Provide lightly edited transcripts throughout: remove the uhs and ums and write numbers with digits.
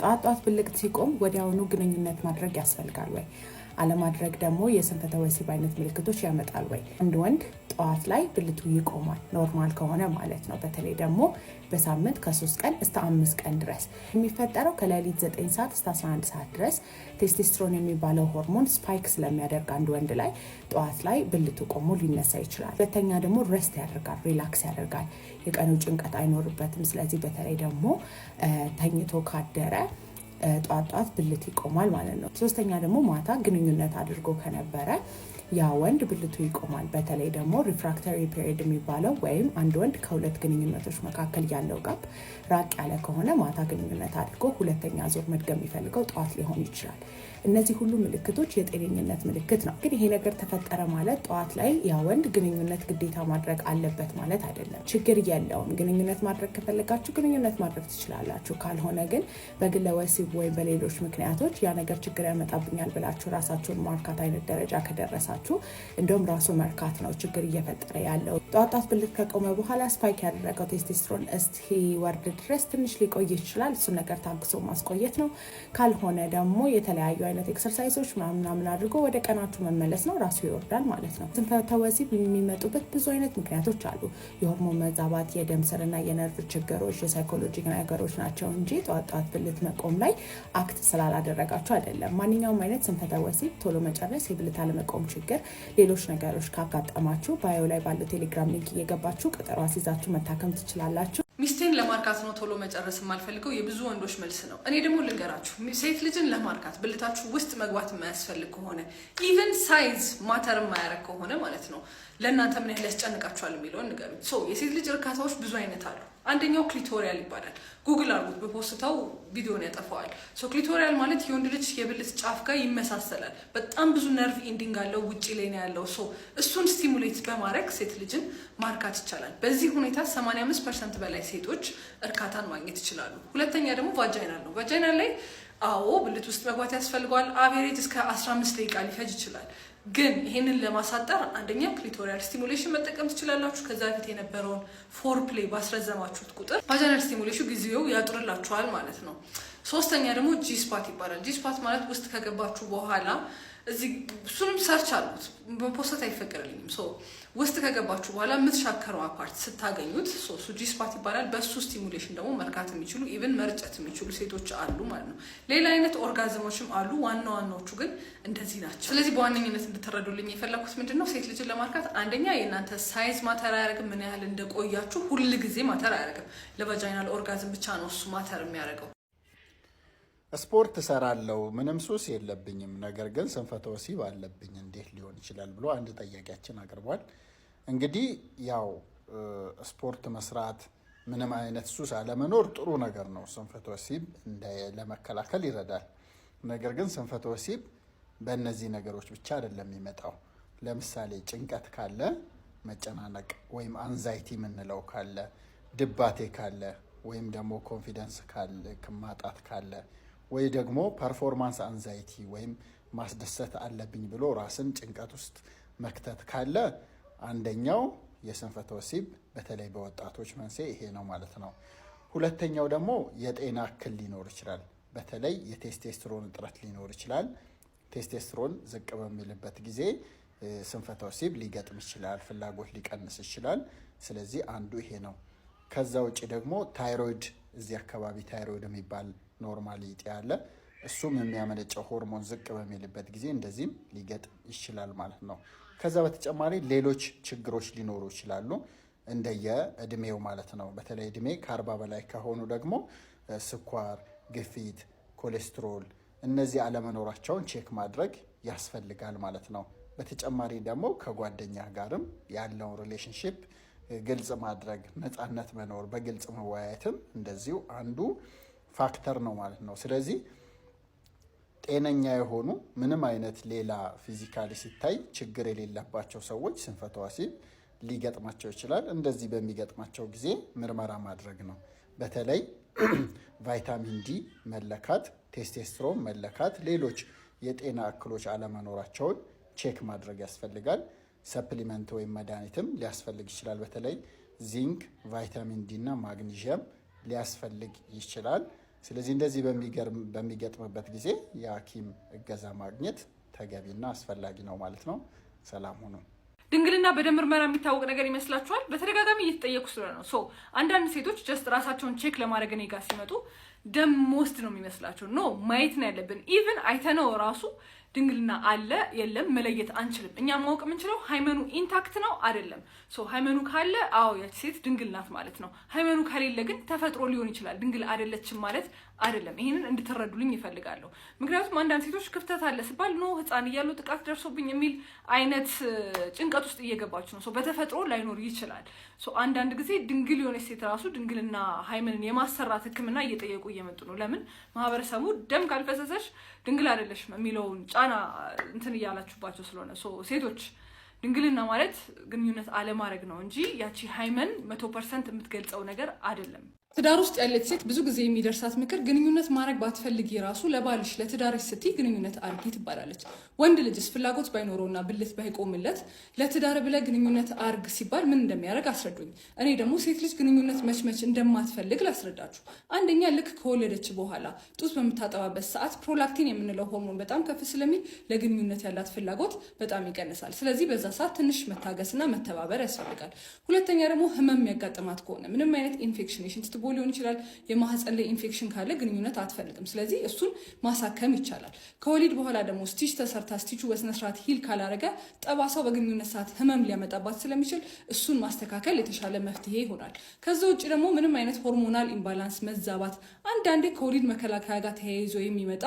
ጧት ብልቅት ሲቆም ወዲያውኑ ግንኙነት ማድረግ ያስፈልጋል ወይ? አለማድረግ ደግሞ የስንፈተ ወሲብ አይነት ምልክቶች ያመጣል ወይ? አንድ ወንድ ጠዋት ላይ ብልቱ ይቆማል ኖርማል ከሆነ ማለት ነው። በተለይ ደግሞ በሳምንት ከ3 ቀን እስከ 5 ቀን ድረስ የሚፈጠረው ከሌሊት 9 ሰዓት እስከ 11 ሰዓት ድረስ ቴስቶስትሮን የሚባለው ሆርሞን ስፓይክ ስለሚያደርግ አንድ ወንድ ላይ ጠዋት ላይ ብልቱ ቆሞ ሊነሳ ይችላል። ሁለተኛ ደግሞ ሬስት ያደርጋል፣ ሪላክስ ያደርጋል፣ የቀኑ ጭንቀት አይኖርበትም። ስለዚህ በተለይ ደግሞ ተኝቶ ካደረ ጧት ብልት ይቆማል ማለት ነው። ሶስተኛ ደግሞ ማታ ግንኙነት አድርጎ ከነበረ ያ ወንድ ብልቱ ይቆማል። በተለይ ደግሞ ሪፍራክተሪ ፔሪድ የሚባለው ወይም አንድ ወንድ ከሁለት ግንኙነቶች መካከል ያለው ጋፕ ራቅ ያለ ከሆነ ማታ ግንኙነት አድርጎ ሁለተኛ ዙር መድገም የሚፈልገው ጠዋት ሊሆን ይችላል። እነዚህ ሁሉ ምልክቶች የጤነኝነት ምልክት ነው። ግን ይሄ ነገር ተፈጠረ ማለት ጠዋት ላይ ያ ወንድ ግንኙነት ግዴታ ማድረግ አለበት ማለት አይደለም። ችግር የለውም። ግንኙነት ማድረግ ከፈለጋችሁ ግንኙነት ማድረግ ትችላላችሁ። ካልሆነ ግን በግለ ወሲብ ወይም በሌሎች ምክንያቶች ያ ነገር ችግር ያመጣብኛል ብላችሁ ራሳችሁን ማርካት አይነት ደረጃ ከደረሳችሁ እንደውም ራሱ መርካት ነው ችግር እየፈጠረ ያለው። ጧት ብልት ከቆመ በኋላ ስፓይክ ያደረገው ቴስቶስትሮን እስቲ ወርድ ድረስ ትንሽ ሊቆይ ይችላል። እሱ ነገር ታግሶ ማስቆየት ነው። ካልሆነ ደግሞ የተለያዩ አይነት ኤክሰርሳይዞች ምናምን አድርጎ ወደ ቀናችሁ መመለስ ነው። ራሱ ይወርዳል ማለት ነው። ስንፈተ ወሲብ የሚመጡበት ብዙ አይነት ምክንያቶች አሉ። የሆርሞን መዛባት፣ የደም ስርና የነርቭ ችግሮች፣ የሳይኮሎጂ ነገሮች ናቸው እንጂ ጧት ብልት መቆም ላይ አክት ስላላደረጋችሁ አይደለም። ማንኛውም አይነት ስንፈተ ወሲብ ቶሎ መጨረስ፣ የብልት አለመቆም ችግር፣ ሌሎች ነገሮች ካጋጠማችሁ ባዮ ላይ ባለው ቴሌግራም ሊንክ እየገባችሁ ቀጠሮ አስይዛችሁ መታከም ትችላላችሁ። ሚስቴን ለማርካት ነው ቶሎ መጨረስ የማልፈልገው የብዙ ወንዶች መልስ ነው። እኔ ደግሞ ልንገራችሁ፣ ሴት ልጅን ለማርካት ብልታችሁ ውስጥ መግባት የማያስፈልግ ከሆነ ኢቨን ሳይዝ ማተር የማያረግ ከሆነ ማለት ነው ለእናንተ ምን ያህል ያስጨንቃችኋል የሚለውን ንገሩኝ። የሴት ልጅ እርካታዎች ብዙ አይነት አሉ። አንደኛው ክሊቶሪያል ይባላል። ጉግል አርጉት፣ በፖስታው ቪዲዮን ያጠፋዋል። ክሊቶሪያል ማለት የወንድ ልጅ የብልት ጫፍ ጋር ይመሳሰላል። በጣም ብዙ ነርቭ ኢንዲንግ አለው፣ ውጪ ላይ ነው ያለው። እሱን ስቲሙሌት በማድረግ ሴት ልጅን ማርካት ይቻላል። በዚህ ሁኔታ 85% በላይ ሴቶች እርካታን ማግኘት ይችላሉ። ሁለተኛ ደግሞ ቫጃይናል ነው። ቫጃይናል ላይ ብልት ውስጥ መግባት ያስፈልገዋል። አቬሬጅ እስከ 15 ደቂቃ ሊፈጅ ይችላል። ግን ይሄንን ለማሳጠር አንደኛ ክሊቶሪያል ስቲሙሌሽን መጠቀም ትችላላችሁ። ከዛ በፊት የነበረውን ፎር ፕሌይ ባስረዘማችሁት ቁጥር ቫጃይናል ስቲሙሌሽን ጊዜው ያጥርላችኋል ማለት ነው። ሶስተኛ ደግሞ ጂስፓት ይባላል። ጂስፓት ማለት ውስጥ ከገባችሁ በኋላ እዚህ እሱንም ሰርች አሉት፣ በፖስት አይፈቀድልኝም። ውስጥ ከገባችሁ በኋላ የምትሻከረው አፓርት ስታገኙት እሱ ጂስፓት ይባላል። በሱ ስቲሙሌሽን ደግሞ መርካት የሚችሉ ኢቭን መርጨት የሚችሉ ሴቶች አሉ ማለት ነው። ሌላ አይነት ኦርጋዝሞችም አሉ። ዋናዎቹ ግን እንደዚህ ናቸው። ስለዚህ በዋነኝነት እንድትረዱልኝ የፈለኩት ምንድነው፣ ሴት ልጅን ለማርካት አንደኛ የእናንተ ሳይዝ ማተር አያደርግም። ምን ያህል እንደቆያችሁ ሁል ጊዜ ማተር አያደርግም። ለቫጃይናል ኦርጋዝም ብቻ ነው እሱ ማተር የሚያደርገው። ስፖርት እሰራለሁ፣ ምንም ሱስ የለብኝም፣ ነገር ግን ስንፈተ ወሲብ አለብኝ፣ እንዴት ሊሆን ይችላል ብሎ አንድ ጠያቂያችን አቅርቧል። እንግዲህ ያው ስፖርት መስራት፣ ምንም አይነት ሱስ አለመኖር ጥሩ ነገር ነው። ስንፈተ ወሲብ ለመከላከል ይረዳል። ነገር ግን ስንፈተ ወሲብ በእነዚህ ነገሮች ብቻ አይደለም የሚመጣው። ለምሳሌ ጭንቀት ካለ፣ መጨናነቅ ወይም አንዛይቲ የምንለው ካለ፣ ድባቴ ካለ ወይም ደግሞ ኮንፊደንስ ካለ ማጣት ካለ ወይ ደግሞ ፐርፎርማንስ አንዛይቲ ወይም ማስደሰት አለብኝ ብሎ ራስን ጭንቀት ውስጥ መክተት ካለ አንደኛው የስንፈተ ወሲብ በተለይ በወጣቶች መንስኤ ይሄ ነው ማለት ነው። ሁለተኛው ደግሞ የጤና እክል ሊኖር ይችላል። በተለይ የቴስቶስትሮን እጥረት ሊኖር ይችላል። ቴስቶስትሮን ዝቅ በሚልበት ጊዜ ስንፈተ ወሲብ ሊገጥም ይችላል፣ ፍላጎት ሊቀንስ ይችላል። ስለዚህ አንዱ ይሄ ነው። ከዛ ውጭ ደግሞ ታይሮይድ፣ እዚህ አካባቢ ታይሮይድ የሚባል ኖርማሊ እጢ ያለ እሱም የሚያመነጨው ሆርሞን ዝቅ በሚልበት ጊዜ እንደዚህም ሊገጥም ይችላል ማለት ነው። ከዛ በተጨማሪ ሌሎች ችግሮች ሊኖሩ ይችላሉ እንደየ እድሜው ማለት ነው። በተለይ እድሜ ከ40 በላይ ከሆኑ ደግሞ ስኳር፣ ግፊት፣ ኮሌስትሮል እነዚህ አለመኖራቸውን ቼክ ማድረግ ያስፈልጋል ማለት ነው። በተጨማሪ ደግሞ ከጓደኛ ጋርም ያለውን ሪሌሽንሺፕ ግልጽ ማድረግ፣ ነፃነት መኖር፣ በግልጽ መወያየትም እንደዚሁ አንዱ ፋክተር ነው ማለት ነው። ስለዚህ ጤነኛ የሆኑ ምንም አይነት ሌላ ፊዚካሊ ሲታይ ችግር የሌለባቸው ሰዎች ስንፈተ ወሲብ ሊገጥማቸው ይችላል። እንደዚህ በሚገጥማቸው ጊዜ ምርመራ ማድረግ ነው። በተለይ ቫይታሚን ዲ መለካት፣ ቴስቶስትሮን መለካት፣ ሌሎች የጤና እክሎች አለመኖራቸውን ቼክ ማድረግ ያስፈልጋል። ሰፕሊመንት ወይም መድኃኒትም ሊያስፈልግ ይችላል። በተለይ ዚንክ፣ ቫይታሚን ዲ እና ማግኒዥየም ሊያስፈልግ ይችላል። ስለዚህ እንደዚህ በሚገጥምበት ጊዜ የሐኪም እገዛ ማግኘት ተገቢና አስፈላጊ ነው ማለት ነው። ሰላም ሁኑ። ድንግልና በደም ምርመራ የሚታወቅ ነገር ይመስላችኋል? በተደጋጋሚ እየተጠየቁ ስለሆነ ነው። አንዳንድ ሴቶች ጀስት ራሳቸውን ቼክ ለማድረግ እኔ ጋር ሲመጡ ደም ወስድ ነው የሚመስላቸው። ኖ ማየት ነው ያለብን። ኢቭን አይተነው ራሱ ድንግልና አለ የለም መለየት አንችልም። እኛ ማወቅ የምንችለው ሃይመኑ ኢንታክት ነው አይደለም። ሃይመኑ ካለ አዎ ያቺ ሴት ድንግል ናት ማለት ነው። ሃይመኑ ከሌለ ግን ተፈጥሮ ሊሆን ይችላል፣ ድንግል አይደለችም ማለት አይደለም። ይሄንን እንድትረዱልኝ ይፈልጋለሁ። ምክንያቱም አንዳንድ ሴቶች ክፍተት አለ ሲባል ኖ ህፃን እያሉ ጥቃት ደርሶብኝ የሚል አይነት ጭንቀት ውስጥ እየገባችሁ ነው። በተፈጥሮ ላይኖር ይችላል። አንዳንድ ጊዜ ድንግል የሆነች ሴት ራሱ ድንግልና ሃይመንን የማሰራት ህክምና እየጠየቁ እየመጡ ነው። ለምን? ማህበረሰቡ ደም ካልፈሰሰሽ ድንግል አይደለሽም የሚለውን ጫና እንትን እያላችሁባቸው ስለሆነ ሴቶች ድንግልና ማለት ግንኙነት አለማድረግ ነው እንጂ ያቺ ሃይመን 100% የምትገልጸው ነገር አይደለም። ትዳር ውስጥ ያለች ሴት ብዙ ጊዜ የሚደርሳት ምክር ግንኙነት ማድረግ ባትፈልጊ ራሱ ለባልሽ ለትዳርሽ ስትይ ግንኙነት አድርጊ ትባላለች። ወንድ ልጅስ ፍላጎት ባይኖረውና ብልት ባይቆምለት ለትዳር ብለ ግንኙነት አርግ ሲባል ምን እንደሚያደርግ አስረዱኝ። እኔ ደግሞ ሴት ልጅ ግንኙነት መች እንደማትፈልግ ላስረዳችሁ። አንደኛ ልክ ከወለደች በኋላ ጡት በምታጠባበት ሰዓት ፕሮላክቲን የምንለው ሆርሞን በጣም ከፍ ስለሚል ለግንኙነት ያላት ፍላጎት በጣም ይቀንሳል። ስለዚህ በዛ ሰዓት ትንሽ መታገስና መተባበር ያስፈልጋል። ሁለተኛ ደግሞ ህመም የሚያጋጥማት ከሆነ ምንም አይነት ኢንፌክሽን ትቦ ሊሆን ይችላል፣ የማህፀን ላይ ኢንፌክሽን ካለ ግንኙነት አትፈልግም። ስለዚህ እሱን ማሳከም ይቻላል። ከወሊድ በኋላ ደግሞ ስቲች ተሰርታ ስቲቹ በስነስርዓት ሂል ካላረገ ጠባሳው በግንኙነት ሰዓት ህመም ሊያመጣባት ስለሚችል እሱን ማስተካከል የተሻለ መፍትሄ ይሆናል። ከዛ ውጭ ደግሞ ምንም አይነት ሆርሞናል ኢምባላንስ መዛባት፣ አንዳንዴ ከወሊድ መከላከያ ጋር ተያይዞ የሚመጣ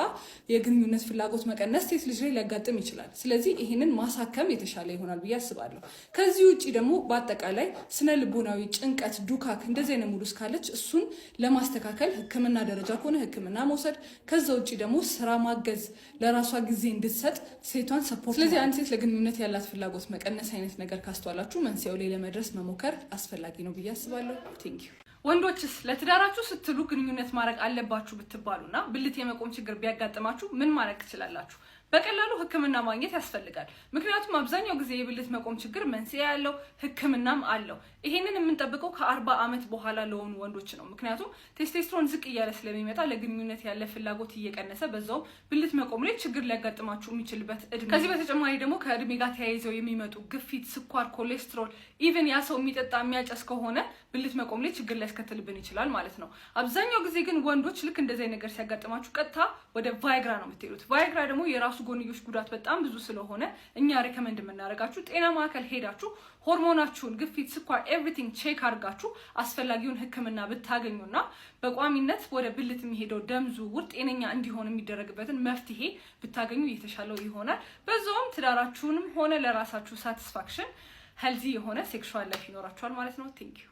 የግንኙነት ፍላጎት መቀነስ ሴት ልጅ ላይ ሊያጋጥም ይችላል። ስለዚህ ይህንን ማሳከም የተሻለ ይሆናል ብዬ አስባለሁ። ከዚህ ውጭ ደግሞ በአጠቃላይ ስነ ልቦናዊ ጭንቀት፣ ዱካክ እንደዚህ አይነት ሙድ ውስጥ ካለች እሱን ለማስተካከል ህክምና ደረጃ ከሆነ ህክምና መውሰድ፣ ከዛ ውጭ ደግሞ ስራ ማገዝ፣ ለራሷ ጊዜ እንድትሰጥ ሴቷን ሰፖርት። ስለዚህ አንድ ሴት ለግንኙነት ያላት ፍላጎት መቀነስ አይነት ነገር ካስተዋላችሁ መንስኤው ላይ ለመድረስ መሞከር አስፈላጊ ነው ብዬ አስባለሁ። ቴንክ ዩ። ወንዶችስ ለትዳራችሁ ስትሉ ግንኙነት ማድረግ አለባችሁ ብትባሉና ብልት የመቆም ችግር ቢያጋጥማችሁ ምን ማድረግ ትችላላችሁ? በቀላሉ ህክምና ማግኘት ያስፈልጋል። ምክንያቱም አብዛኛው ጊዜ የብልት መቆም ችግር መንስኤ ያለው ህክምናም አለው። ይሄንን የምንጠብቀው ከ40 ዓመት በኋላ ለሆኑ ወንዶች ነው። ምክንያቱም ቴስቴስትሮን ዝቅ እያለ ስለሚመጣ ለግንኙነት ያለ ፍላጎት እየቀነሰ በዛው ብልት መቆም ላይ ችግር ሊያጋጥማችሁ የሚችልበት እድሜ። ከዚህ በተጨማሪ ደግሞ ከእድሜ ጋር ተያይዘው የሚመጡ ግፊት፣ ስኳር፣ ኮሌስትሮል ኢቭን ያ ሰው የሚጠጣ የሚያጨስ ከሆነ ብልት መቆም ላይ ችግር ሊያስከትልብን ይችላል ማለት ነው። አብዛኛው ጊዜ ግን ወንዶች ልክ እንደዚህ ነገር ሲያጋጥማችሁ ቀጥታ ወደ ቫይግራ ነው የምትሄዱት። ቫይግራ ደግሞ የራሱ ጎንዮሽ ጉዳት በጣም ብዙ ስለሆነ እኛ ሪከመንድ የምናደርጋችሁ ጤና ማዕከል ሄዳችሁ ሆርሞናችሁን፣ ግፊት፣ ስኳር ኤቭሪቲንግ ቼክ አድርጋችሁ አስፈላጊውን ህክምና ብታገኙና በቋሚነት ወደ ብልት የሚሄደው ደም ዝውውር ጤነኛ እንዲሆን የሚደረግበትን መፍትሄ ብታገኙ እየተሻለው ይሆናል። በዛውም ትዳራችሁንም ሆነ ለራሳችሁ ሳቲስፋክሽን ሄልዚ የሆነ ሴክሹዋል ላይፍ ይኖራችኋል ማለት ነው። ቴንክ ዩ።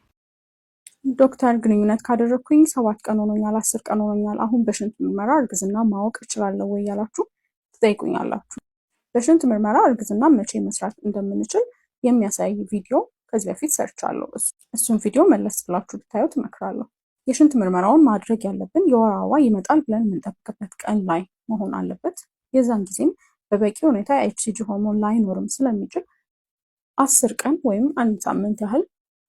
ዶክተር ግንኙነት ካደረግኩኝ 7 ቀን ሆኖኛል፣ 10 ቀን ሆኖኛል። አሁን በሽንት ምርመራ እርግዝና ማወቅ እችላለሁ ወይ ያላችሁ ትጠይቁኛላችሁ። በሽንት ምርመራ እርግዝና መቼ መስራት እንደምንችል የሚያሳይ ቪዲዮ ከዚህ በፊት ሰርቻለሁ። እሱን ቪዲዮ መለስ ብላችሁ ብታዩ እመክራለሁ። የሽንት ምርመራውን ማድረግ ያለብን የወር አበባ ይመጣል ብለን የምንጠብቅበት ቀን ላይ መሆን አለበት። የዛን ጊዜም በበቂ ሁኔታ የኤችሲጂ ሆርሞን ላይኖርም ስለሚችል 10 ቀን ወይም 1 ሳምንት ያህል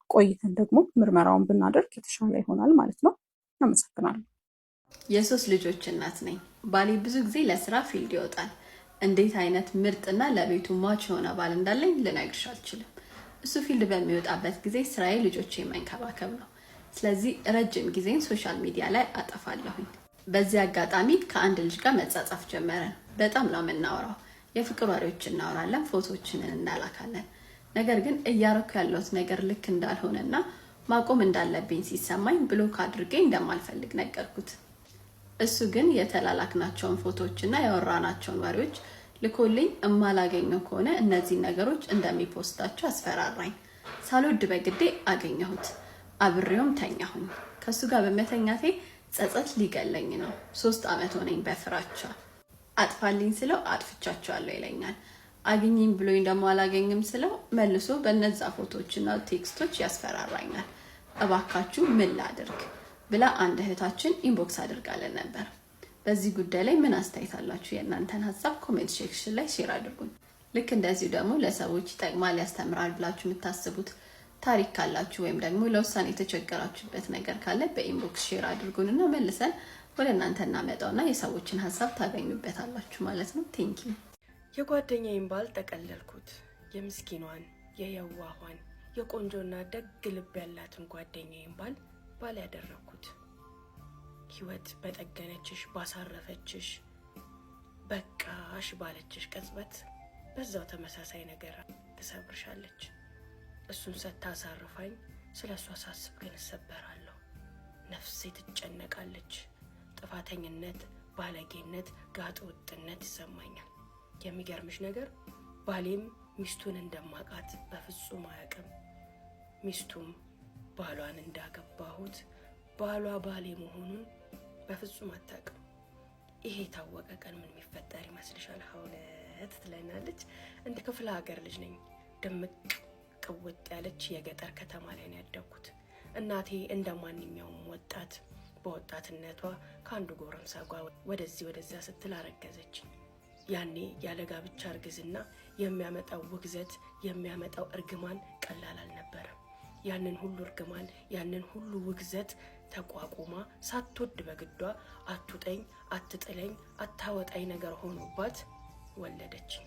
ቆይተን ደግሞ ምርመራውን ብናደርግ የተሻለ ይሆናል ማለት ነው። አመሰግናለሁ። የ3 ልጆች እናት ነኝ። ባሌ ብዙ ጊዜ ለስራ ፊልድ ይወጣል። እንዴት አይነት ምርጥና ለቤቱ ማች የሆነ ባል እንዳለኝ ልነግርሽ አልችልም። እሱ ፊልድ በሚወጣበት ጊዜ ስራዬ ልጆቼ መንከባከብ ነው። ስለዚህ ረጅም ጊዜን ሶሻል ሚዲያ ላይ አጠፋለሁኝ። በዚህ አጋጣሚ ከአንድ ልጅ ጋር መጻጻፍ ጀመረን። በጣም ነው የምናወራው። የፍቅር ወሬዎች እናወራለን፣ ፎቶዎችን እናላካለን። ነገር ግን እያረኩ ያለሁት ነገር ልክ እንዳልሆነና ማቆም እንዳለብኝ ሲሰማኝ ብሎክ አድርጌ እንደማልፈልግ ነገርኩት። እሱ ግን የተላላክናቸውን ፎቶዎችና ያወራናቸውን ወሬዎች ልኮልኝ እማላገኘው ከሆነ እነዚህ ነገሮች እንደሚፖስታቸው አስፈራራኝ። ሳልወድ በግዴ አገኘሁት። አብሬውም ተኛሁኝ። ከሱ ጋር በመተኛቴ ጸጸት ሊገለኝ ነው። 3 ዓመት ሆነኝ በፍራቻ። አጥፋልኝ ስለው አጥፍቻቸዋለሁ ይለኛል። አግኝኝ ብሎኝ ደግሞ አላገኝም ስለው መልሶ በነዛ ፎቶዎችና ቴክስቶች ያስፈራራኛል። እባካችሁ ምን ላድርግ ብላ አንድ እህታችን ኢንቦክስ አድርጋለን ነበር። በዚህ ጉዳይ ላይ ምን አስተያየት አላችሁ? የእናንተን ሀሳብ ኮሜንት ሴክሽን ላይ ሼር አድርጉን። ልክ እንደዚሁ ደግሞ ለሰዎች ይጠቅማል ያስተምራል ብላችሁ የምታስቡት ታሪክ ካላችሁ ወይም ደግሞ ለውሳኔ የተቸገራችሁበት ነገር ካለ በኢንቦክስ ሼር አድርጉንና መልሰን ወደ እናንተ እናመጣውና የሰዎችን ሀሳብ ታገኙበታላችሁ ማለት ነው። ቴንኪ። የጓደኛዬን ባል ጠቀለልኩት። የምስኪኗን የየዋኋን የቆንጆና ደግ ልብ ያላትን ጓደኛዬን ባል ያደረኩት። ህይወት በጠገነችሽ ባሳረፈችሽ በቃሽ ባለችሽ ቅጽበት በዛው ተመሳሳይ ነገር ትሰብርሻለች። እሱን ስታሳርፋኝ ስለ እሷ ሳስብ ግን እሰበራለሁ። ነፍሴ ትጨነቃለች። ጥፋተኝነት፣ ባለጌነት፣ ጋጥ ወጥነት ይሰማኛል። የሚገርምሽ ነገር ባሌም ሚስቱን እንደማቃት በፍጹም አያውቅም። ሚስቱም ባሏን እንዳገባሁት ባሏ ባሌ መሆኑን በፍጹም አታውቅም። ይሄ የታወቀ ቀን ምን የሚፈጠር ይመስልሻል? ሀውለት ትለናለች። እንደ ክፍለ ሀገር ልጅ ነኝ። ድምቅ ቅውጥ ያለች የገጠር ከተማ ላይ ነው ያደግኩት። እናቴ እንደ ማንኛውም ወጣት በወጣትነቷ ከአንዱ ጎረምሳ ጋር ወደዚህ ወደዚያ ስትል አረገዘችኝ። ያኔ ያለ ጋብቻ እርግዝና የሚያመጣው ውግዘት የሚያመጣው እርግማን ቀላል አልነበረም። ያንን ሁሉ እርግማን ያንን ሁሉ ውግዘት ተቋቁማ ሳትወድ በግዷ አትውጠኝ፣ አትጥለኝ፣ አታወጣኝ ነገር ሆኖባት ወለደችኝ።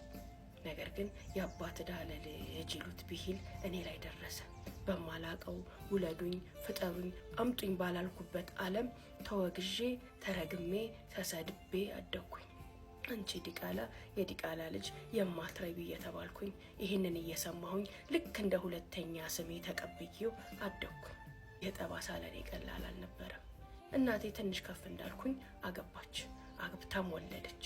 ነገር ግን የአባት ዕዳ ለልጅ ይሉት ብሂል እኔ ላይ ደረሰ። በማላቀው ውለዱኝ፣ ፍጠሩኝ፣ አምጡኝ ባላልኩበት ዓለም ተወግዤ ተረግሜ ተሰድቤ አደግኩኝ። አንቺ ዲቃላ፣ የዲቃላ ልጅ፣ የማትረቢ እየተባልኩኝ ይህንን እየሰማሁኝ ልክ እንደ ሁለተኛ ስሜ ተቀብዬው አደግኩኝ። የጠባሳ ለኔ ቀላል አልነበረም። እናቴ ትንሽ ከፍ እንዳልኩኝ አገባች፣ አግብታም ወለደች።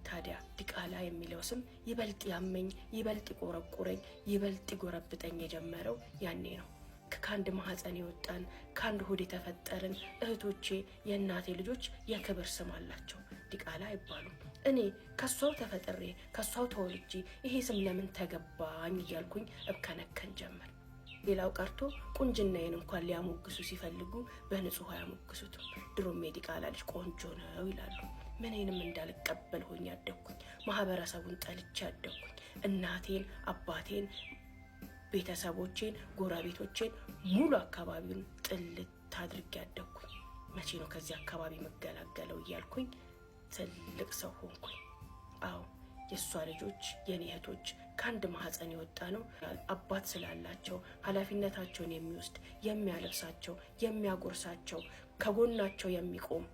ታዲያ ዲቃላ የሚለው ስም ይበልጥ ያመኝ፣ ይበልጥ ይቆረቁረኝ፣ ይበልጥ ይጎረብጠኝ የጀመረው ያኔ ነው። ከአንድ ማህፀን የወጣን ከአንድ ሆድ የተፈጠርን እህቶቼ የእናቴ ልጆች የክብር ስም አላቸው፣ ዲቃላ አይባሉም። እኔ ከሷው ተፈጥሬ ከሷው ተወልጄ ይሄ ስም ለምን ተገባኝ እያልኩኝ እብከነከን ጀመር። ሌላው ቀርቶ ቁንጅናዬን እንኳን ሊያሞግሱ ሲፈልጉ በንጹህ አያሞግሱትም። ድሮም የዲቃላ ልጅ ቆንጆ ነው ይላሉ። ምንንም እንዳልቀበል ሆኜ ያደግኩኝ፣ ማህበረሰቡን ጠልቼ ያደግኩኝ፣ እናቴን፣ አባቴን፣ ቤተሰቦቼን፣ ጎረቤቶቼን ሙሉ አካባቢውን ጥልት አድርጌ ያደግኩኝ። መቼ ነው ከዚህ አካባቢ መገላገለው እያልኩኝ ትልቅ ሰው ሆንኩኝ። አዎ የእሷ ልጆች የኔ እህቶች ከአንድ ማህፀን የወጣ ነው። አባት ስላላቸው ኃላፊነታቸውን የሚወስድ የሚያለብሳቸው፣ የሚያጎርሳቸው፣ ከጎናቸው የሚቆም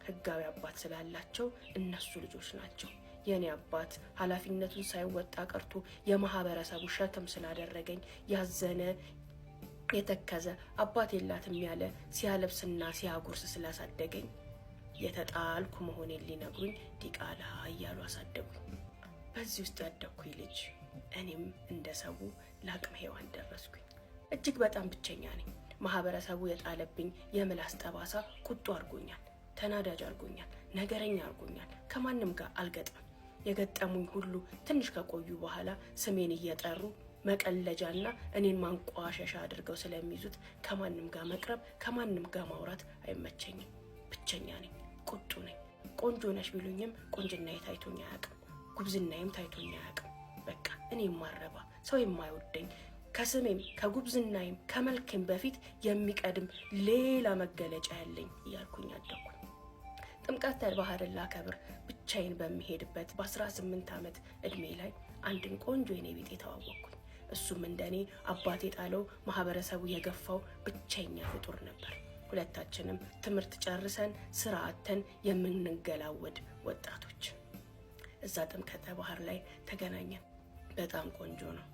ህጋዊ አባት ስላላቸው እነሱ ልጆች ናቸው። የኔ አባት ኃላፊነቱን ሳይወጣ ቀርቶ የማህበረሰቡ ሸክም ስላደረገኝ ያዘነ የተከዘ አባት የላትም ያለ ሲያለብስና ሲያጎርስ ስላሳደገኝ የተጣልኩ መሆኔን ሊነግሩኝ ዲቃላ እያሉ አሳደጉኝ። በዚህ ውስጥ ያደግኩኝ ልጅ እኔም እንደ ሰው ለአቅመ ሔዋን ደረስኩኝ። እጅግ በጣም ብቸኛ ነኝ። ማህበረሰቡ የጣለብኝ የምላስ ጠባሳ ቁጡ አድርጎኛል፣ ተናዳጅ አድርጎኛል፣ ነገረኛ አድርጎኛል። ከማንም ጋር አልገጥምም። የገጠሙኝ ሁሉ ትንሽ ከቆዩ በኋላ ስሜን እየጠሩ መቀለጃና እኔን ማንቋሸሻ አድርገው ስለሚይዙት ከማንም ጋር መቅረብ ከማንም ጋር ማውራት አይመቸኝም። ብቸኛ ነኝ፣ ቁጡ ነኝ። ቆንጆ ነሽ ቢሉኝም ቁንጅናዬ ታይቶኝ አያውቅም፣ ጉብዝናዬም ታይቶኝ አያውቅም። በቃ እኔ የማረባ ሰው የማይወደኝ ከስሜም ከጉብዝናዬም ከመልኬም በፊት የሚቀድም ሌላ መገለጫ ያለኝ እያልኩኝ አደግኩኝ። ጥምቀት ባህርን ላከብር ብቻዬን በሚሄድበት በ18 ዓመት እድሜ ላይ አንድን ቆንጆ የኔ ቤት ተዋወቅኩኝ። እሱም እንደኔ አባቴ ጣለው ማህበረሰቡ የገፋው ብቸኛ ፍጡር ነበር። ሁለታችንም ትምህርት ጨርሰን ስራ አጥተን የምንገላወድ ወጣቶች እዛ ጥምቀተ ባህር ላይ ተገናኘን። በጣም ቆንጆ ነው፣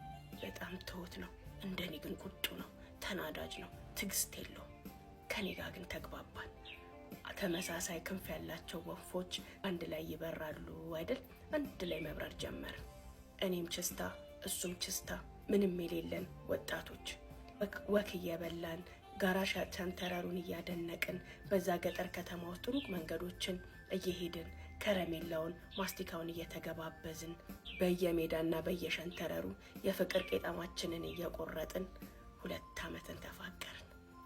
በጣም ትሁት ነው። እንደኔ ግን ቁጡ ነው፣ ተናዳጅ ነው፣ ትዕግስት የለውም። ከኔ ጋር ግን ተግባባን። ተመሳሳይ ክንፍ ያላቸው ወፎች አንድ ላይ ይበራሉ አይደል? አንድ ላይ መብረር ጀመር። እኔም ችስታ እሱም ችስታ፣ ምንም የሌለን ወጣቶች ወክ እየበላን ጋራ ሸንተረሩን እያደነቅን በዛ ገጠር ከተማ ውስጥ ሩቅ መንገዶችን እየሄድን ከረሜላውን ማስቲካውን እየተገባበዝን በየሜዳና በየሸንተረሩ የፍቅር ቄጠማችንን እየቆረጥን 2 ዓመትን ተፋቀርን።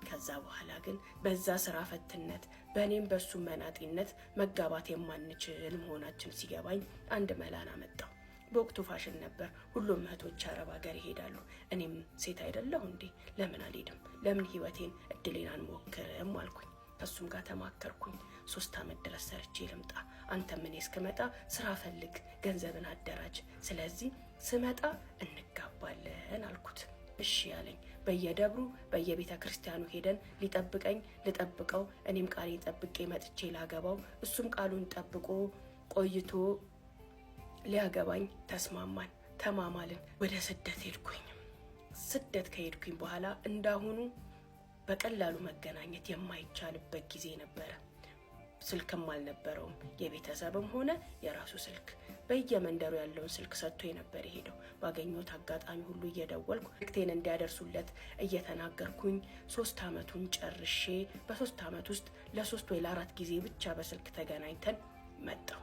ከዛ በኋላ ግን በዛ ስራ ፈትነት በእኔም በሱ መናጢነት መጋባት የማንችል መሆናችን ሲገባኝ አንድ መላን አመጣው። በወቅቱ ፋሽን ነበር፣ ሁሉም እህቶች አረብ ሀገር ይሄዳሉ። እኔም ሴት አይደለሁ እንዴ? ለምን አልሄድም? ለምን ህይወቴን እድሌን አንሞክርም አልኩኝ። ከሱም ጋር ተማከርኩኝ። 3 ዓመት ድረስ ሰርቼ ልምጣ፣ አንተ ምን እስከመጣ ስራ ፈልግ፣ ገንዘብን አደራጅ፣ ስለዚህ ስመጣ እንጋባለን አልኩት። እሺ ያለኝ በየደብሩ በየቤተ ክርስቲያኑ ሄደን ሊጠብቀኝ ልጠብቀው፣ እኔም ቃሌን ጠብቄ መጥቼ ላገባው፣ እሱም ቃሉን ጠብቆ ቆይቶ ሊያገባኝ ተስማማን፣ ተማማልን። ወደ ስደት ሄድኩኝ። ስደት ከሄድኩኝ በኋላ እንዳሁኑ በቀላሉ መገናኘት የማይቻልበት ጊዜ ነበረ። ስልክም አልነበረውም። የቤተሰብም ሆነ የራሱ ስልክ በየመንደሩ ያለውን ስልክ ሰጥቶ ነበር የሄደው። ባገኘሁት አጋጣሚ ሁሉ እየደወልኩ መልእክቴን እንዲያደርሱለት እየተናገርኩኝ 3 ዓመቱን ጨርሼ በ3 ዓመት ውስጥ ለ3 ወይ ለ4 ጊዜ ብቻ በስልክ ተገናኝተን መጣሁ።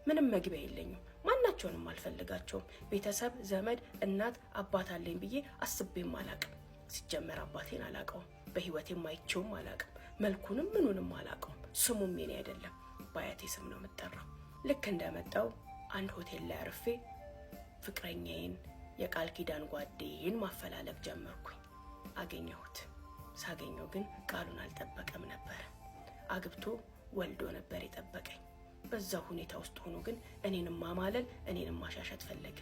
ምንም መግቢያ የለኝም። ማናቸውንም አልፈልጋቸውም። ቤተሰብ፣ ዘመድ፣ እናት፣ አባት አለኝ ብዬ አስቤም አላቅም። ሲጀመር አባቴን አላቀውም። በህይወቴም አይቼውም አላቅም። መልኩንም ምኑንም አላቀውም። ስሙም የኔ አይደለም። በአያቴ ስም ነው የምጠራው። ልክ እንደመጣው አንድ ሆቴል ላይ አርፌ ፍቅረኛዬን የቃል ኪዳን ጓዴን ማፈላለግ ጀመርኩኝ። አገኘሁት። ሳገኘው ግን ቃሉን አልጠበቀም ነበር። አግብቶ ወልዶ ነበር የጠበቀኝ። በዛው ሁኔታ ውስጥ ሆኖ ግን እኔንም ማማለል እኔንም ማሻሻት ፈለገ።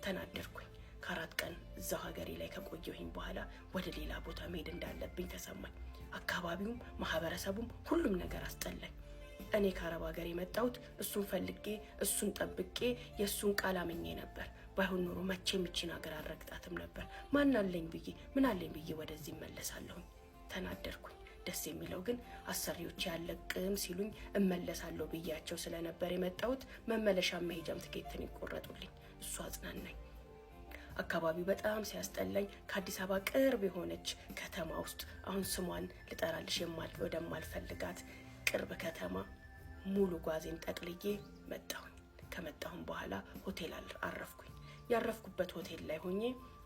ተናደርኩኝ። ከ4 ቀን እዛው ሀገሬ ላይ ከቆየሁኝ በኋላ ወደ ሌላ ቦታ መሄድ እንዳለብኝ ተሰማኝ። አካባቢውም ማህበረሰቡም ሁሉም ነገር አስጠላኝ። እኔ ከአረብ ሀገር የመጣሁት እሱን ፈልጌ እሱን ጠብቄ የእሱን ቃል አምኜ ነበር። ባይሆን ኖሮ መቼም ይቺን ሀገር አልረግጣትም ነበር። ማን አለኝ ብዬ ምን አለኝ ብዬ ወደዚህ እመለሳለሁኝ። ተናደርኩኝ። ደስ የሚለው ግን አሰሪዎች ያለቅም ሲሉኝ እመለሳለሁ ብያቸው ስለነበር የመጣሁት መመለሻ መሄጃም ትኬትን ይቆረጡልኝ። እሱ አጽናናኝ። አካባቢው በጣም ሲያስጠላኝ ከአዲስ አበባ ቅርብ የሆነች ከተማ ውስጥ አሁን ስሟን ልጠራልሽ ወደማልፈልጋት ቅርብ ከተማ ሙሉ ጓዜን ጠቅልዬ መጣሁኝ። ከመጣሁም በኋላ ሆቴል አረፍኩኝ። ያረፍኩበት ሆቴል ላይ ሆኜ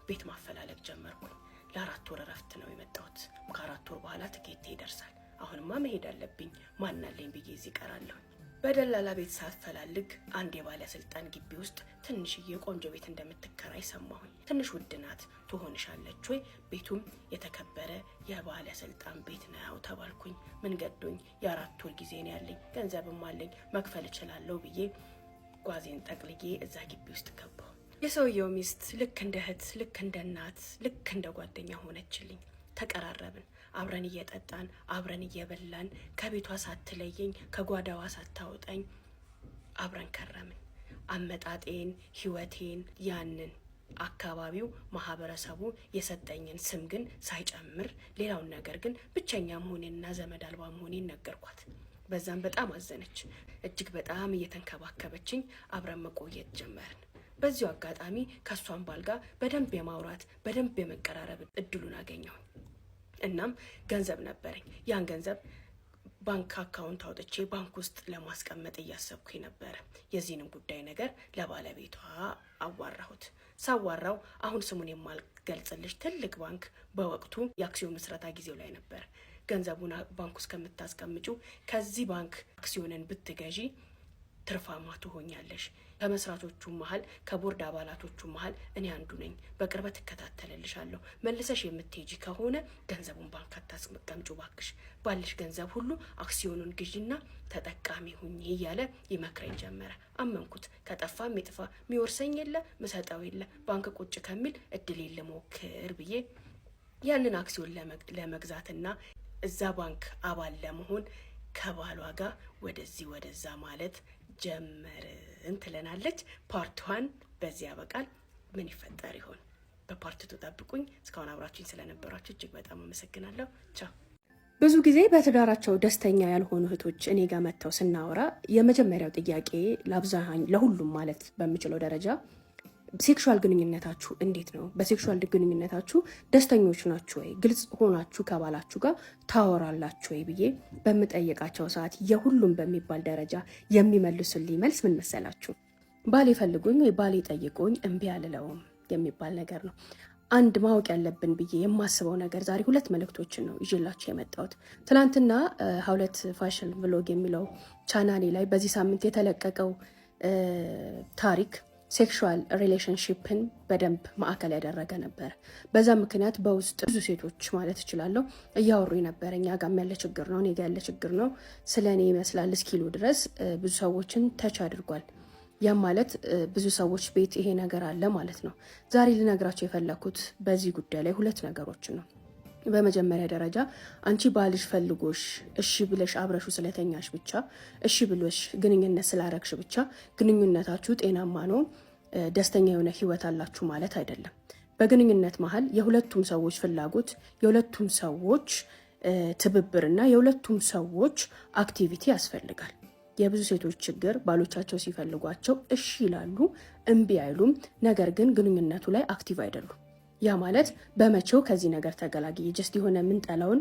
ቤት ማፈላለግ ጀመርኩኝ። ለ4 ወር እረፍት ነው የመጣሁት። ከ4 ወር በኋላ ትኬቴ ይደርሳል። አሁንማ መሄድ አለብኝ። ማናለኝ ብዬ እዚህ ቀራለሁ። በደላላ ቤት ሳፈላልግ አንድ የባለስልጣን ግቢ ውስጥ ትንሽዬ ቆንጆ ቤት እንደምትከራይ ሰማሁኝ። ትንሽ ውድ ናት፣ ትሆንሻለች ወይ? ቤቱም የተከበረ የባለስልጣን ቤት ነው ተባልኩኝ። ምን ገዶኝ? የ4 ወር ጊዜ ነው ያለኝ፣ ገንዘብም አለኝ፣ መክፈል እችላለሁ ብዬ ጓዜን ጠቅልዬ እዛ ግቢ ውስጥ ገባሁ። የሰውየው ሚስት ልክ እንደ እህት፣ ልክ እንደ እናት፣ ልክ እንደ ጓደኛ ሆነችልኝ። ተቀራረብን። አብረን እየጠጣን አብረን እየበላን ከቤቷ ሳትለየኝ ከጓዳዋ ሳታወጣኝ አብረን ከረምን። አመጣጤን፣ ህይወቴን፣ ያንን አካባቢው ማህበረሰቡ የሰጠኝን ስም ግን ሳይጨምር ሌላውን ነገር ግን ብቸኛ መሆኔንና ዘመድ አልባ መሆኔን ነገርኳት። በዛም በጣም አዘነች። እጅግ በጣም እየተንከባከበችኝ አብረን መቆየት ጀመርን። በዚሁ አጋጣሚ ከሷን ባል ጋር በደንብ የማውራት በደንብ የመቀራረብ እድሉን አገኘሁ። እናም ገንዘብ ነበረኝ። ያን ገንዘብ ባንክ አካውንት አውጥቼ ባንክ ውስጥ ለማስቀመጥ እያሰብኩኝ ነበር። የዚህንም ጉዳይ ነገር ለባለቤቷ አዋራሁት። ሳዋራው አሁን ስሙን የማልገልጽልሽ ትልቅ ባንክ በወቅቱ የአክሲዮን ምስረታ ጊዜው ላይ ነበር። ገንዘቡን ባንክ ውስጥ ከምታስቀምጩ ከዚህ ባንክ አክሲዮንን ብትገዢ ትርፋማ ትሆኛለሽ። ከመስራቾቹ መሃል ከቦርድ አባላቶቹ መሃል እኔ አንዱ ነኝ። በቅርበት እከታተልልሻለሁ። መልሰሽ የምትሄጂ ከሆነ ገንዘቡን ባንክ አታስቀምጩ ባክሽ። ባልሽ ገንዘብ ሁሉ አክሲዮኑን ግዢና ተጠቃሚ ሁኚ እያለ ይመክረኝ ጀመረ። አመንኩት። ከጠፋም ይጥፋ፣ የሚወርሰኝ የለ ምሰጠው የለ፣ ባንክ ቁጭ ከሚል እድል ልሞክር ብዬ ያንን አክሲዮን ለመግዛትና እዛ ባንክ አባል ለመሆን ከባሏ ጋር ወደዚህ ወደዛ ማለት ጀመርን ትለናለች። ፓርት 1 በዚህ ያበቃል። ምን ይፈጠር ይሆን? በፓርት 2 ጠብቁኝ። እስካሁን አብራችሁኝ ስለነበራችሁ እጅግ በጣም አመሰግናለሁ። ቻው። ብዙ ጊዜ በትዳራቸው ደስተኛ ያልሆኑ እህቶች እኔ ጋር መጥተው ስናወራ የመጀመሪያው ጥያቄ ለሁሉም ማለት በምችለው ደረጃ ሴክሹዋል ግንኙነታችሁ እንዴት ነው? በሴክሹዋል ግንኙነታችሁ ደስተኞች ናችሁ ወይ? ግልጽ ሆናችሁ ከባላችሁ ጋር ታወራላችሁ ወይ ብዬ በምጠይቃቸው ሰዓት የሁሉም በሚባል ደረጃ የሚመልሱልኝ መልስ ምን መሰላችሁ? ባሌ ፈልጉኝ ወይ ባሌ ጠይቁኝ እምቢ አልለውም የሚባል ነገር ነው። አንድ ማወቅ ያለብን ብዬ የማስበው ነገር ዛሬ 2 መልእክቶችን ነው ይዤላችሁ የመጣሁት። ትናንትና ሀውለት ፋሽን ብሎግ የሚለው ቻናሌ ላይ በዚህ ሳምንት የተለቀቀው ታሪክ ሴክሹዋል ሪሌሽንሽፕን በደንብ ማዕከል ያደረገ ነበር። በዛ ምክንያት በውስጥ ብዙ ሴቶች ማለት እችላለሁ እያወሩ ነበር። እኛ ጋም ያለ ችግር ነው፣ እኔ ጋ ያለ ችግር ነው፣ ስለ እኔ ይመስላል እስኪሉ ድረስ ብዙ ሰዎችን ተች አድርጓል። ያም ማለት ብዙ ሰዎች ቤት ይሄ ነገር አለ ማለት ነው። ዛሬ ልነግራቸው የፈለኩት በዚህ ጉዳይ ላይ 2 ነገሮችን ነው። በመጀመሪያ ደረጃ አንቺ ባልሽ ፈልጎሽ እሺ ብለሽ አብረሹ ስለተኛሽ ብቻ እሺ ብሎሽ ግንኙነት ስላረግሽ ብቻ ግንኙነታችሁ ጤናማ ነው፣ ደስተኛ የሆነ ህይወት አላችሁ ማለት አይደለም። በግንኙነት መሀል የሁለቱም ሰዎች ፍላጎት፣ የሁለቱም ሰዎች ትብብርና የሁለቱም ሰዎች አክቲቪቲ ያስፈልጋል። የብዙ ሴቶች ችግር ባሎቻቸው ሲፈልጓቸው እሺ ይላሉ፣ እምቢ አይሉም። ነገር ግን ግንኙነቱ ላይ አክቲቭ አይደሉም። ያ ማለት በመቼው ከዚህ ነገር ተገላግዬ ጀስት የሆነ ምንጠላውን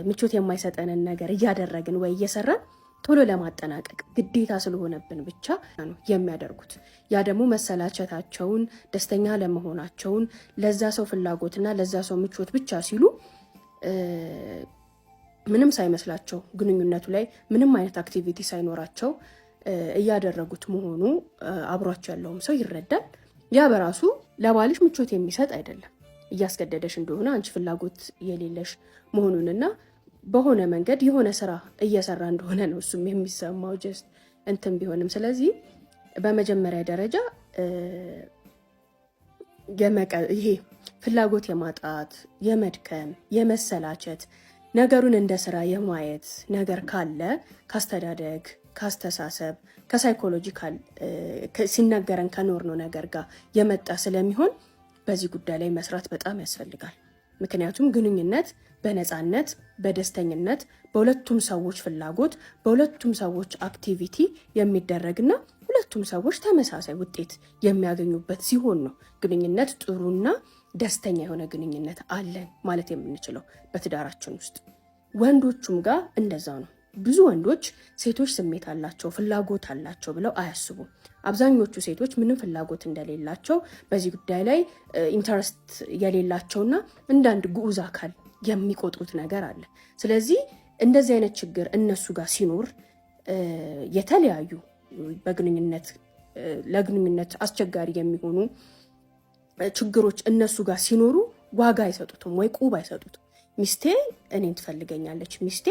ምቾት የማይሰጠንን ነገር እያደረግን ወይ እየሰራን ቶሎ ለማጠናቀቅ ግዴታ ስለሆነብን ብቻ ነው የሚያደርጉት። ያ ደግሞ መሰላቸታቸውን፣ ደስተኛ ለመሆናቸውን፣ ለዛ ሰው ፍላጎትና ለዛ ሰው ምቾት ብቻ ሲሉ ምንም ሳይመስላቸው ግንኙነቱ ላይ ምንም አይነት አክቲቪቲ ሳይኖራቸው እያደረጉት መሆኑ አብሯቸው ያለውም ሰው ይረዳል። ያ በራሱ ለባልሽ ምቾት የሚሰጥ አይደለም። እያስገደደሽ እንደሆነ አንቺ ፍላጎት የሌለሽ መሆኑንና በሆነ መንገድ የሆነ ስራ እየሰራ እንደሆነ ነው እሱም የሚሰማው ጀስት እንትን ቢሆንም። ስለዚህ በመጀመሪያ ደረጃ ይሄ ፍላጎት የማጣት፣ የመድከም፣ የመሰላቸት ነገሩን እንደ ስራ የማየት ነገር ካለ ካስተዳደግ፣ ካስተሳሰብ፣ ከሳይኮሎጂካል ሲነገረን ከኖርነው ነገር ጋር የመጣ ስለሚሆን በዚህ ጉዳይ ላይ መስራት በጣም ያስፈልጋል። ምክንያቱም ግንኙነት በነፃነት በደስተኝነት በሁለቱም ሰዎች ፍላጎት በሁለቱም ሰዎች አክቲቪቲ የሚደረግና ሁለቱም ሰዎች ተመሳሳይ ውጤት የሚያገኙበት ሲሆን ነው ግንኙነት ጥሩና ደስተኛ የሆነ ግንኙነት አለን ማለት የምንችለው በትዳራችን ውስጥ። ወንዶቹም ጋር እንደዛው ነው። ብዙ ወንዶች ሴቶች ስሜት አላቸው ፍላጎት አላቸው ብለው አያስቡም። አብዛኞቹ ሴቶች ምንም ፍላጎት እንደሌላቸው በዚህ ጉዳይ ላይ ኢንተረስት የሌላቸውና እንዳንድ ግዑዝ አካል የሚቆጥሩት ነገር አለ። ስለዚህ እንደዚህ አይነት ችግር እነሱ ጋር ሲኖር የተለያዩ ለግንኙነት አስቸጋሪ የሚሆኑ ችግሮች እነሱ ጋር ሲኖሩ ዋጋ አይሰጡትም ወይ ቁብ አይሰጡትም። ሚስቴ እኔን ትፈልገኛለች፣ ሚስቴ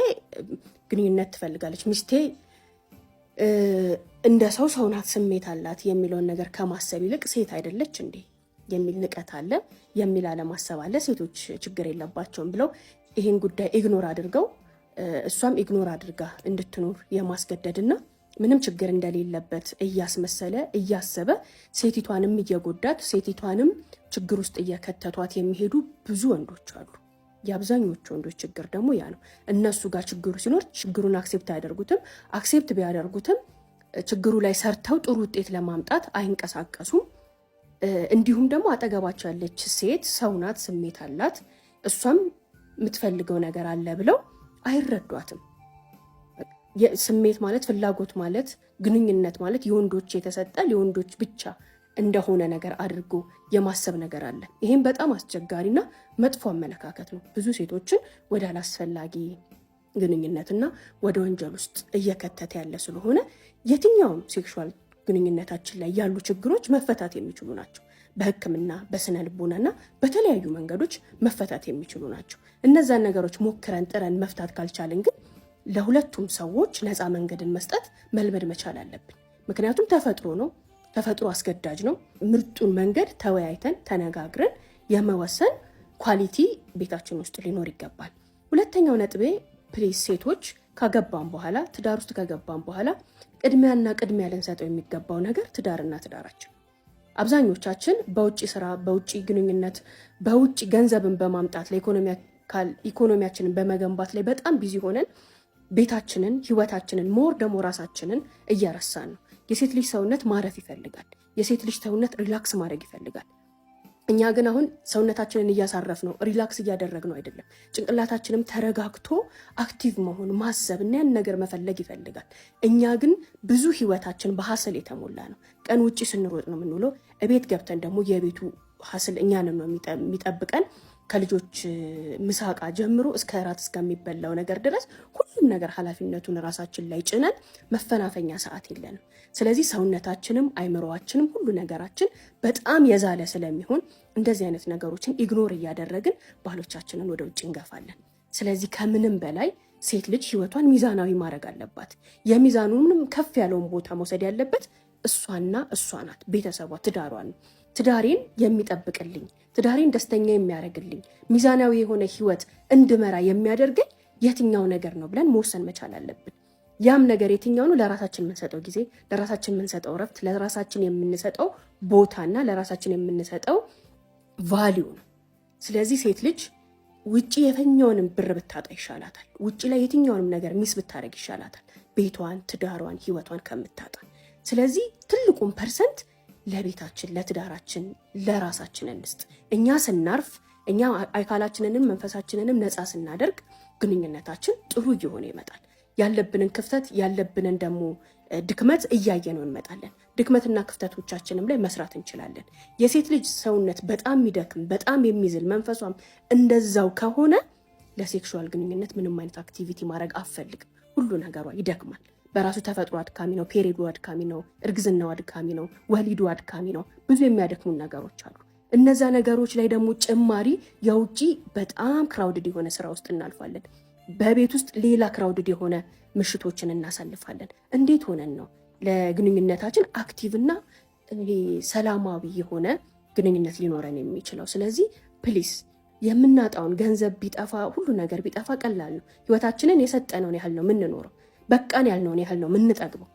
ግንኙነት ትፈልጋለች፣ ሚስቴ እንደ ሰው ናት፣ ስሜት አላት የሚለውን ነገር ከማሰብ ይልቅ ሴት አይደለች እንዴ የሚል ንቀት አለ፣ የሚል አለማሰብ አለ። ሴቶች ችግር የለባቸውም ብለው ይህን ጉዳይ ኢግኖር አድርገው እሷም ኢግኖር አድርጋ እንድትኖር የማስገደድና ምንም ችግር እንደሌለበት እያስመሰለ እያሰበ ሴቲቷንም እየጎዳት ሴቲቷንም ችግር ውስጥ እየከተቷት የሚሄዱ ብዙ ወንዶች አሉ። የአብዛኞቹ ወንዶች ችግር ደግሞ ያ ነው። እነሱ ጋር ችግሩ ሲኖር ችግሩን አክሴፕት አያደርጉትም። አክሴፕት ቢያደርጉትም ችግሩ ላይ ሰርተው ጥሩ ውጤት ለማምጣት አይንቀሳቀሱም። እንዲሁም ደግሞ አጠገባቸው ያለች ሴት ሰው ናት፣ ስሜት አላት፣ እሷም የምትፈልገው ነገር አለ ብለው አይረዷትም። ስሜት ማለት ፍላጎት ማለት ግንኙነት ማለት የወንዶች የተሰጠ የወንዶች ብቻ እንደሆነ ነገር አድርጎ የማሰብ ነገር አለ። ይሄም በጣም አስቸጋሪና መጥፎ አመለካከት ነው። ብዙ ሴቶችን ወደ አላስፈላጊ ግንኙነትና ወደ ወንጀል ውስጥ እየከተተ ያለ ስለሆነ የትኛውም ሴክሹዋል ግንኙነታችን ላይ ያሉ ችግሮች መፈታት የሚችሉ ናቸው። በሕክምና በስነ ልቦናና በተለያዩ መንገዶች መፈታት የሚችሉ ናቸው። እነዛን ነገሮች ሞክረን ጥረን መፍታት ካልቻለን ግን ለሁለቱም ሰዎች ነፃ መንገድን መስጠት መልመድ መቻል አለብን። ምክንያቱም ተፈጥሮ ነው፣ ተፈጥሮ አስገዳጅ ነው። ምርጡን መንገድ ተወያይተን ተነጋግረን የመወሰን ኳሊቲ ቤታችን ውስጥ ሊኖር ይገባል። ሁለተኛው ነጥቤ ፕሊዝ ሴቶች ከገባን በኋላ ትዳር ውስጥ ከገባን በኋላ ቅድሚያ ልንሰጠው የሚገባው ነገር ትዳርና ትዳራችን። አብዛኞቻችን በውጭ ስራ፣ በውጭ ግንኙነት፣ በውጭ ገንዘብን በማምጣት ላይ ኢኮኖሚያችንን በመገንባት ላይ በጣም ቢዚ ሆነን ቤታችንን ህይወታችንን ሞር ደግሞ ራሳችንን እየረሳን ነው። የሴት ልጅ ሰውነት ማረፍ ይፈልጋል። የሴት ልጅ ሰውነት ሪላክስ ማድረግ ይፈልጋል። እኛ ግን አሁን ሰውነታችንን እያሳረፍ ነው፣ ሪላክስ እያደረግ ነው አይደለም። ጭንቅላታችንም ተረጋግቶ አክቲቭ መሆን ማሰብ እና ያን ነገር መፈለግ ይፈልጋል። እኛ ግን ብዙ ህይወታችን በሀስል የተሞላ ነው። ቀን ውጭ ስንሮጥ ነው የምንውለው። እቤት ገብተን ደግሞ የቤቱ ሀስል እኛንን ነው የሚጠብቀን። ከልጆች ምሳቃ ጀምሮ እስከ እራት እስከሚበላው ነገር ድረስ ሁሉም ነገር ኃላፊነቱን ራሳችን ላይ ጭነን መፈናፈኛ ሰዓት የለንም። ስለዚህ ሰውነታችንም አይምሮአችንም ሁሉ ነገራችን በጣም የዛለ ስለሚሆን እንደዚህ አይነት ነገሮችን ኢግኖር እያደረግን ባሎቻችንን ወደ ውጭ እንገፋለን። ስለዚህ ከምንም በላይ ሴት ልጅ ህይወቷን ሚዛናዊ ማድረግ አለባት። የሚዛኑንም ከፍ ያለውን ቦታ መውሰድ ያለበት እሷና እሷ ናት። ቤተሰቧ ትዳሯን ነው። ትዳሬን የሚጠብቅልኝ፣ ትዳሬን ደስተኛ የሚያደርግልኝ፣ ሚዛናዊ የሆነ ህይወት እንድመራ የሚያደርገኝ የትኛው ነገር ነው ብለን መወሰን መቻል አለብን። ያም ነገር የትኛው ነው? ለራሳችን የምንሰጠው ጊዜ፣ ለራሳችን የምንሰጠው ረፍት፣ ለራሳችን የምንሰጠው ቦታና ለራሳችን የምንሰጠው ቫልዩ ነው። ስለዚህ ሴት ልጅ ውጪ የትኛውንም ብር ብታጣ ይሻላታል። ውጪ ላይ የትኛውንም ነገር ሚስ ብታደርግ ይሻላታል ቤቷን፣ ትዳሯን፣ ህይወቷን ከምታጣ። ስለዚህ ትልቁን ፐርሰንት ለቤታችን፣ ለትዳራችን፣ ለራሳችን እንስጥ። እኛ ስናርፍ፣ እኛ አካላችንንም መንፈሳችንንም ነፃ ስናደርግ ግንኙነታችን ጥሩ እየሆነ ይመጣል። ያለብንን ክፍተት ያለብንን ደግሞ ድክመት እያየነው እንመጣለን። ድክመትና ክፍተቶቻችንም ላይ መስራት እንችላለን። የሴት ልጅ ሰውነት በጣም የሚደክም በጣም የሚዝል መንፈሷም እንደዛው ከሆነ ለሴክሹዋል ግንኙነት ምንም አይነት አክቲቪቲ ማድረግ አትፈልግም። ሁሉ ነገሯ ይደክማል። በራሱ ተፈጥሮ አድካሚ ነው። ፔሪዱ አድካሚ ነው። እርግዝናው አድካሚ ነው። ወሊዱ አድካሚ ነው። ብዙ የሚያደክሙን ነገሮች አሉ። እነዛ ነገሮች ላይ ደግሞ ጭማሪ የውጪ በጣም ክራውድድ የሆነ ስራ ውስጥ እናልፋለን። በቤት ውስጥ ሌላ ክራውድድ የሆነ ምሽቶችን እናሳልፋለን። እንዴት ሆነን ነው ለግንኙነታችን አክቲቭና ሰላማዊ የሆነ ግንኙነት ሊኖረን የሚችለው? ስለዚህ ፕሊስ የምናጣውን ገንዘብ ቢጠፋ ሁሉ ነገር ቢጠፋ ቀላል ነው። ህይወታችንን የሰጠነውን ያህል ነው የምንኖረው። በቃን ያልነውን ያህል ነው የምንጠግበው።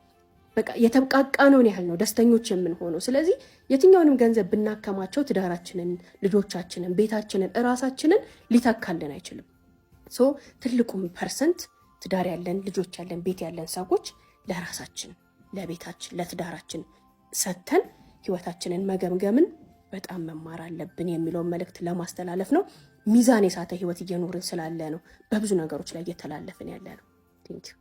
በቃ የተብቃቃነውን ያህል ነው ደስተኞች የምንሆነው። ስለዚህ የትኛውንም ገንዘብ ብናከማቸው ትዳራችንን፣ ልጆቻችንን፣ ቤታችንን፣ እራሳችንን ሊተካልን አይችልም። ሶ ትልቁም ፐርሰንት ትዳር ያለን ልጆች ያለን ቤት ያለን ሰዎች ለራሳችን፣ ለቤታችን፣ ለትዳራችን ሰተን ህይወታችንን መገምገምን በጣም መማር አለብን የሚለውን መልእክት ለማስተላለፍ ነው። ሚዛን የሳተ ህይወት እየኖርን ስላለ ነው በብዙ ነገሮች ላይ እየተላለፍን ያለ ነው። ቴንኪው